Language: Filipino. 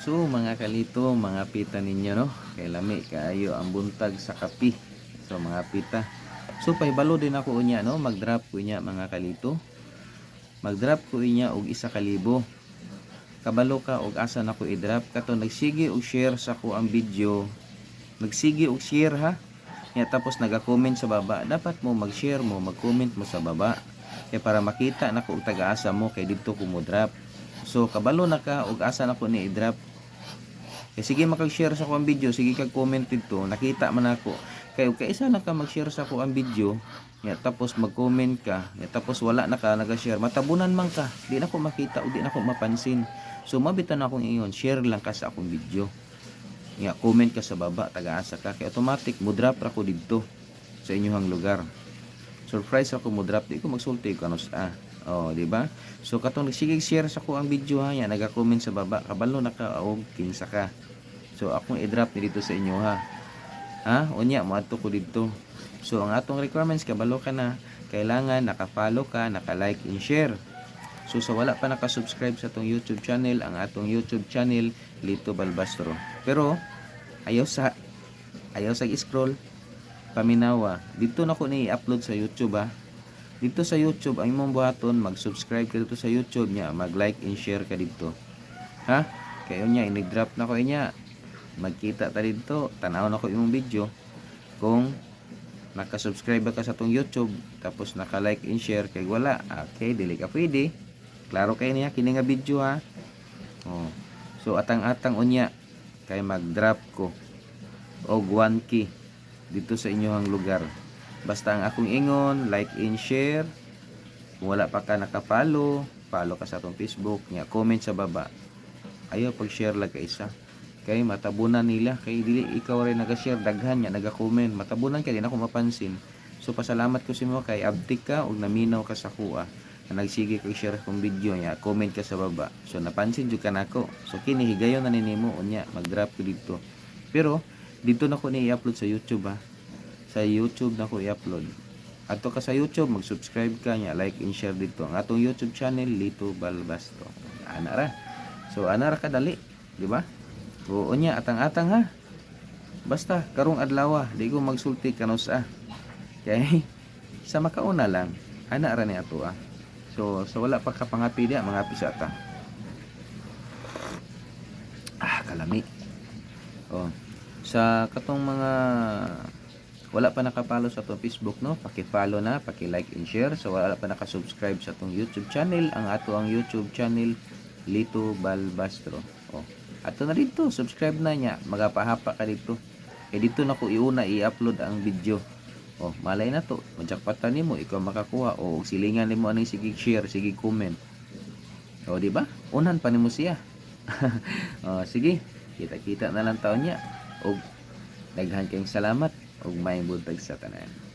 So mga kalito, mga pita ninyo no, kay lami kaayo ang buntag sa kapi. So mga pita. So pahibalo din ako unya no, mag-drop ko inya mga kalito. Mag-drop ko inya og 1,000. Kabalo ka og asa na ko i-drop kato nagsige og share sa ko ang video. Nagsige og share ha. Ya, tapos naga-comment sa baba. Dapat mo mag-share mo, mag-comment mo sa baba. Kaya para makita na ko og taga-asa mo kay didto ko mo drop. So kabalo na ka og asa na ko ni i-drop. Kaya sige makag-share sa ko ang video, sige kag comment dito, nakita man ako. Kaya kaisa na ka mag-share sa ko ang video, ya, tapos mag-comment ka, ya, tapos wala na ka nag-share, matabunan man ka, di na ko makita o di na ko mapansin. So mabitan akong iyon, share lang ka sa akong video. Ya, comment ka sa baba, taga-asa ka, kaya automatic mo drop ra ko dito sa inyong lugar. Surprise ako mo drop, di ko magsulti ko kanus Oh, di ba? So katong sige share sa ko ang video ha, ya, naga-comment sa baba, kabalo na ka og kinsa ka. So akong i-drop ni dito sa inyo ha. Ha? Unya moadto ko dito. So ang atong requirements kabalo ka na, kailangan naka-follow ka, naka-like and share. So sa wala pa naka-subscribe sa atong YouTube channel, ang atong YouTube channel Lito Balbastro. Pero ayaw sa scroll paminawa. Dito na ko ni i-upload sa YouTube ha. Dito sa YouTube ang imong buhaton, mag-subscribe ka dito sa YouTube niya, mag-like and share ka dito. Ha? Kayo niya ini-drop na ko inya. Magkita ta dito, tanaw na ko imong video. Kung naka-subscribe ka sa tong YouTube, tapos naka-like and share kay wala, okay, dili ka pwede. Klaro kay niya kini nga video ha. Oh. So atang-atang unya kay mag-drop ko og 1K dito sa inyong lugar. Basta ang akong ingon, like and share. Kung wala pa ka naka-follow, follow ka sa atong Facebook, nya comment sa baba. Ayaw pag-share lang ka isa. Kay matabunan nila, kay dili ikaw rin naga-share, daghan nya naga-comment, matabunan kay di na ko mapansin. So pasalamat ko sa imo kay abtik ka ug naminaw ka sa kuha. Na nagsige kag share kong video nya, comment ka sa baba. So napansin jud ka nako. So kini higayon na nimo unya, mag-drop ko dito. Pero dito na ko ni i-upload sa YouTube ha. Sa YouTube na ko i-upload. Ato ka sa YouTube, mag-subscribe ka nya, like and share dito. Ang atong YouTube channel Lito Balbastro. Ana ra. So ana ra kadali, di ba? Oo nya atang-atang ha. Basta karong adlaw di ko magsulti kanus Okay? Sa makauna lang, ana ra ni ato So sa wala pa kapangapi dia, mga pisa ta. Kalami. Oh. Sa katong mga wala pa nakapalo sa atong Facebook no, paki-follow na, paki-like and share. So wala pa naka-subscribe sa atong YouTube channel, ang ato ang YouTube channel Lito Balbastro. Oh. Ato na dito, subscribe na nya, magapahapa ka dito. Dito na ko iuna i-upload ang video. Oh, malay na to, majakpatan nimo ikaw makakuha o silingan nimo aning sige share, sige comment. Oh, di ba? Unan pa nimo siya. Oh, sige. Kita-kita na lang taon niya. Og daghan kayong salamat og maayong buntag sa tanan.